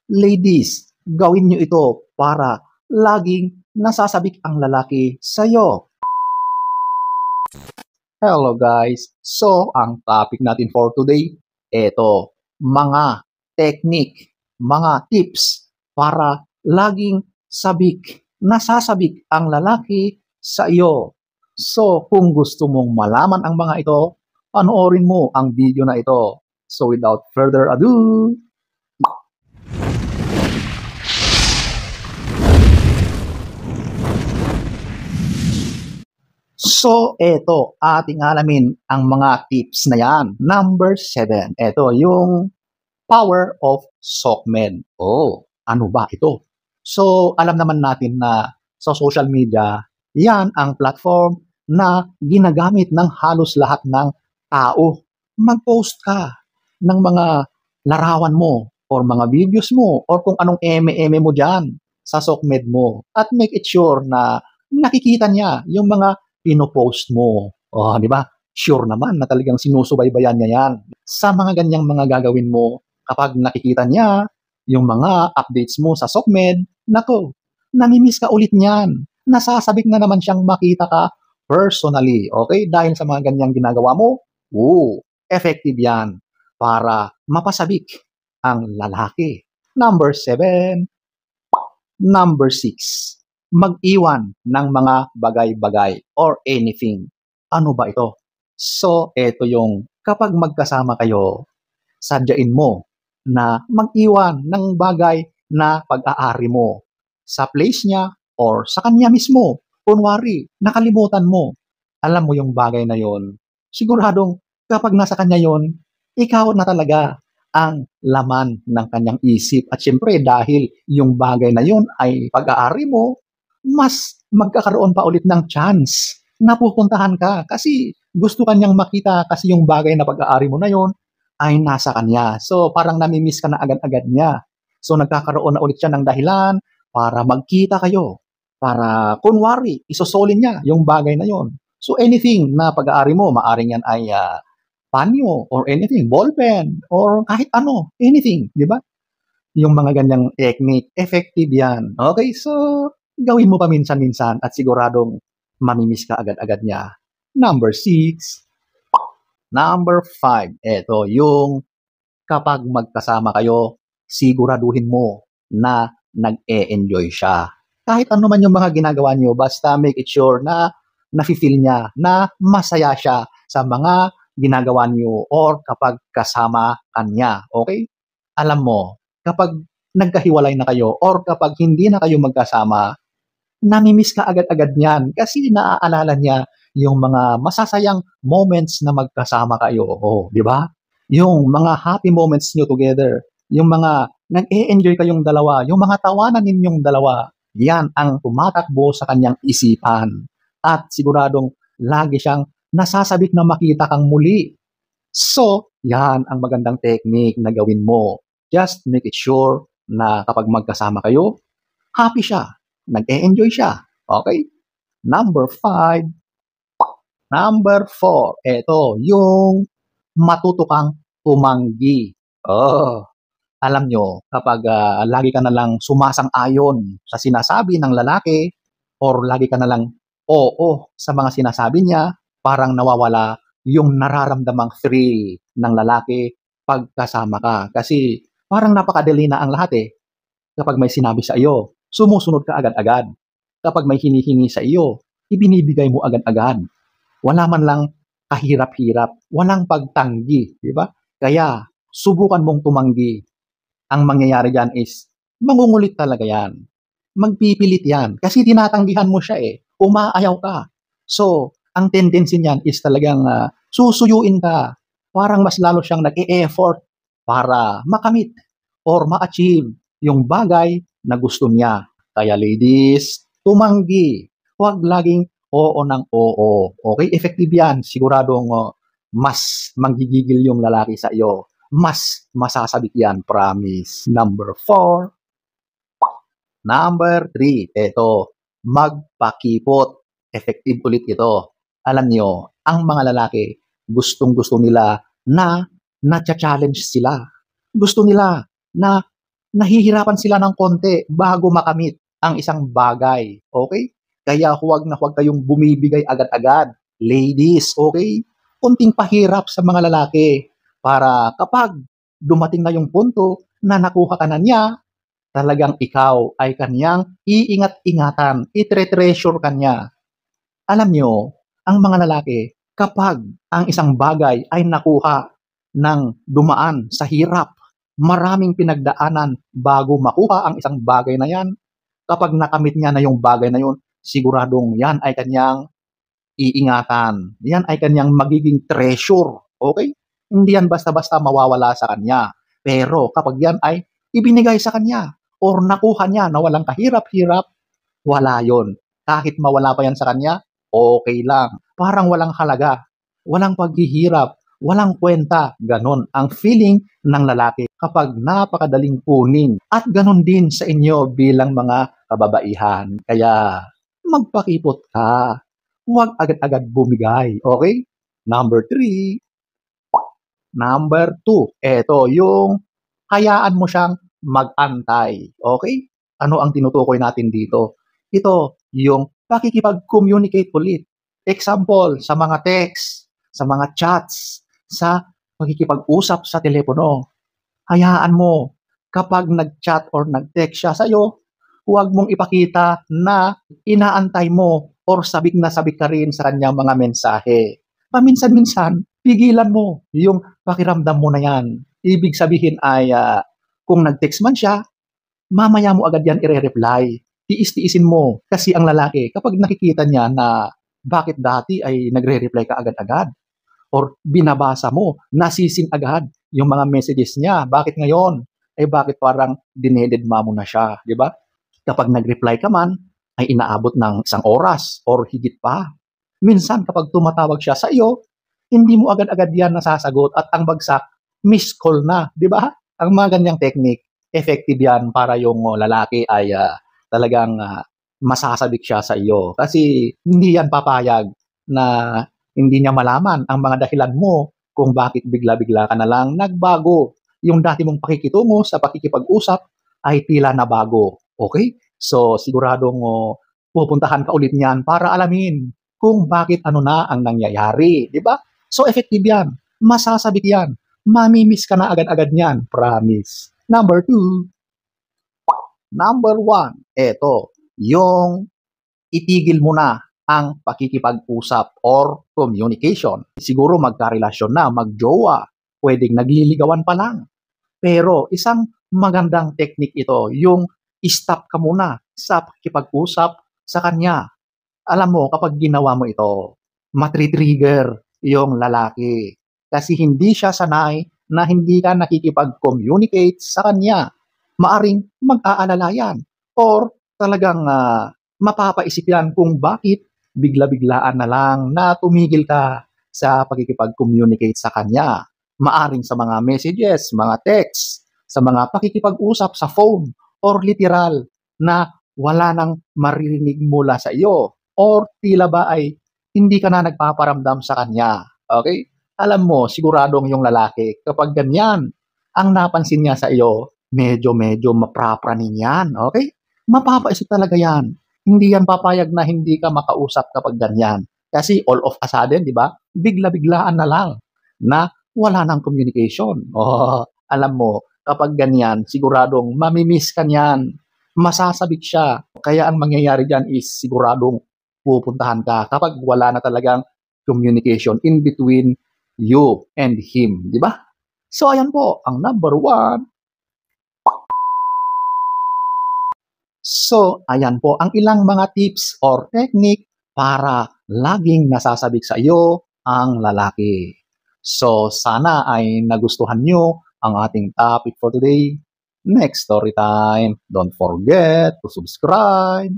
Ladies, gawin niyo ito para laging nasasabik ang lalaki sa'yo. Hello guys! So, ang topic natin for today, eto, mga technique, mga tips para laging nasasabik ang lalaki sa iyo. So, kung gusto mong malaman ang mga ito, panoorin mo ang video na ito. So, without further ado, so, eto, ating alamin ang mga tips na yan. Number 7, eto, yung power of SOCMED. Oh, ano ba ito? So, alam naman natin na sa social media, yan ang platform na ginagamit ng halos lahat ng tao. Mag-post ka ng mga larawan mo or mga videos mo or kung anong eme-eme mo dyan sa SOCMED mo. At make it sure na nakikita niya yung mga pinopost mo. Oh, di ba? Sure naman na talagang sinusubaybayan niya yan. Sa mga ganyang mga gagawin mo, kapag nakikita niya yung mga updates mo sa SOCMED, nako, namimiss ka ulit niyan. Nasasabik na naman siyang makita ka personally. Okay? Dahil sa mga ganyang ginagawa mo, effective yan para mapasabik ang lalaki. Number 7. Number 6. Mag-iwan ng mga bagay-bagay or anything. Ano ba ito? So, ito yung kapag magkasama kayo, sadyain mo na mag-iwan ng bagay na pag-aari mo sa place niya or sa kanya mismo. Kunwari, nakalimutan mo. Alam mo yung bagay na yon. Siguradong kapag nasa kanya yon, ikaw na talaga ang laman ng kanyang isip. At syempre, dahil yung bagay na yon ay pag-aari mo, mas magkakaroon pa ulit ng chance na pupuntahan ka kasi gusto kanyang makita kasi yung bagay na pag-aari mo na yon ay nasa kanya. So, parang namimiss ka na agad-agad niya. So, nagkakaroon na ulit siya ng dahilan para magkita kayo. Para, kunwari, isosolin niya yung bagay na yon. So, anything na pag-aari mo, maaring yan ay panyo or anything, ballpen, or kahit ano, anything, di ba? Yung mga ganyang technique, effective yan. Okay, so, gawin mo pa minsan-minsan at siguradong mamimiss ka agad-agad niya. Number 6. Number 5, eto, yung kapag magkasama kayo, siguraduhin mo na nag-e-enjoy siya. Kahit ano man yung mga ginagawa niyo, basta make it sure na nafe-feel niya na masaya siya sa mga ginagawa niyo or kapag kasama kanya. Okay? Alam mo, kapag nagkahiwalay na kayo or kapag hindi na kayo magkasama, namimiss ka agad-agad niyan kasi naaalala niya yung mga masasayang moments na magkasama kayo. Oh, di ba? Yung mga happy moments niyo together, yung mga nag-e-enjoy kayong dalawa, yung mga tawanan ninyong dalawa, yan ang tumatakbo sa kanyang isipan. At siguradong lagi siyang nasasabik na makita kang muli. So, yan ang magandang technique na gawin mo. Just make it sure na kapag magkasama kayo, happy siya, nag-e-enjoy siya. Okay? Number 5. Number 4. Ito, yung matuto kang tumanggi. Oh, alam nyo, kapag lagi ka na lang sumasang-ayon sa sinasabi ng lalaki or lagi ka na lang oo sa mga sinasabi niya, parang nawawala yung nararamdamang thrill ng lalaki pagkasama ka. Kasi parang napakadali na ang lahat eh. Kapag may sinabi sa iyo, sumusunod ka agad-agad. Kapag may hinihingi sa iyo, ibinibigay mo agad-agad. Wala man lang kahirap-hirap, walang pagtanggi, di ba? Kaya, subukan mong tumanggi. Ang mangyayari dyan is, mangungulit talaga yan. Magpipilit yan. Kasi tinatanggihan mo siya eh. Umaayaw ka. So, ang tendency niyan is talagang susuyuin ka. Parang mas lalo siyang nag-e-effort para makamit or ma-achieve yung bagay na gusto niya. Kaya ladies, tumanggi. Huwag laging oo ng oo. Okay? Effective yan. Siguradong mas manggigigil yung lalaki sa iyo. Mas masasabik yan. Promise. Number 4. Number 3. Ito, magpakipot. Effective ulit ito. Alam nyo, ang mga lalaki, gustong-gusto nila na na-challenge sila. Gusto nila na nahihirapan sila ng konti bago makamit ang isang bagay. Okay? Kaya huwag na huwag kayong bumibigay agad-agad. Ladies, okay? Konting pahirap sa mga lalaki para kapag dumating na yung punto na nakuha ka na niya, talagang ikaw ay kanyang iingat-ingatan, itre-treasure kanya. Alam nyo, ang mga lalaki, kapag ang isang bagay ay nakuha ng dumaan sa hirap, maraming pinagdaanan bago makuha ang isang bagay na yan, kapag nakamit niya na yung bagay na yun, siguradong yan ay kanyang iingatan. Yan ay kanyang magiging treasure. Okay? Hindi yan basta-basta mawawala sa kanya. Pero kapag yan ay ibinigay sa kanya or nakuha niya na walang kahirap-hirap, wala yon. Kahit mawala pa yan sa kanya, okay lang. Parang walang halaga, walang paghihirap, walang kwenta. Ganon ang feeling ng lalaki kapag napakadaling kunin. At ganon din sa inyo bilang mga kababaihan. Kaya magpakipot ka. Huwag agad-agad bumigay. Okay? Number 3. Number 2. Ito, yung hayaan mo siyang mag-antay. Okay? Ano ang tinutukoy natin dito? Ito, yung pakikipag-communicate ulit. Example, sa mga text, sa mga chats, sa pakikipag-usap sa telepono. Hayaan mo, kapag nag-chat or nag-text siya sa'yo, huwag mong ipakita na inaantay mo or sabik na sabik ka rin sa kanyang mga mensahe. Paminsan-minsan, pigilan mo yung pakiramdam mo na yan. Ibig sabihin ay kung nag-text man siya, mamaya mo agad yan i-reply. Tiis-tiisin mo. Kasi ang lalaki, kapag nakikita niya na bakit dati ay nagre-reply ka agad-agad or binabasa mo, nasisin agad yung mga messages niya. Bakit ngayon? Bakit parang dinededma mo na siya, di ba? Kapag nag-reply ka man, ay inaabot ng 1 oras or higit pa. Minsan kapag tumatawag siya sa iyo, hindi mo agad-agad yan nasasagot at ang bagsak, miss call na, di ba? Ang mga ganyang technique, effective yan para yung lalaki ay talagang masasabik siya sa iyo. Kasi hindi yan papayag na hindi niya malaman ang mga dahilan mo kung bakit bigla-bigla ka na lang nagbago. Yung dati mong pakikitungo sa pakikipag-usap ay tila na bago. Okay? So, siguradong pupuntahan ka ulit niyan para alamin kung bakit ano na ang nangyayari. Di ba? So, effective yan. Masasabik yan. Mamimiss ka na agad-agad niyan. Promise. Number 2. Number 1. Eto, yung itigil mo na ang pakikipag-usap or communication. Siguro magkarelasyon na, magjowa, pwedeng nagliligawan pa lang. Pero isang magandang technique ito, yung stop ka muna sa pakikipag-usap sa kanya. Alam mo, kapag ginawa mo ito, matri-trigger yung lalaki. Kasi hindi siya sanay na hindi ka nakikipag-communicate sa kanya. Maaring mag-aalala yan. Or talagang mapapaisip yan kung bakit bigla-biglaan na lang na tumigil ka sa pakikipag-communicate sa kanya. Maaring sa mga messages, mga texts, sa mga pakikipag-usap sa phone, or literal na wala nang maririnig mula sa iyo. Or tila ba ay hindi ka na nagpaparamdam sa kanya. Okay? Alam mo, siguradong yung lalaki, kapag ganyan, ang napansin niya sa iyo, medyo maprapraning yan. Okay? Mapapaisip talaga yan. Hindi yan papayag na hindi ka makausap kapag ganyan. Kasi all of a sudden, di ba, bigla-biglaan na lang na wala nang communication. Oh, alam mo, kapag ganyan, siguradong mamimiss ka niyan. Masasabik siya. Kaya ang mangyayari dyan is siguradong pupuntahan ka kapag wala na talagang communication in between you and him. Di ba? So, ayan po, ang number 1. So, ayan po ang ilang mga tips or technique para laging nasasabik sa iyo ang lalaki. So, sana ay nagustuhan nyo ang ating topic for today. Next story time. Don't forget to subscribe.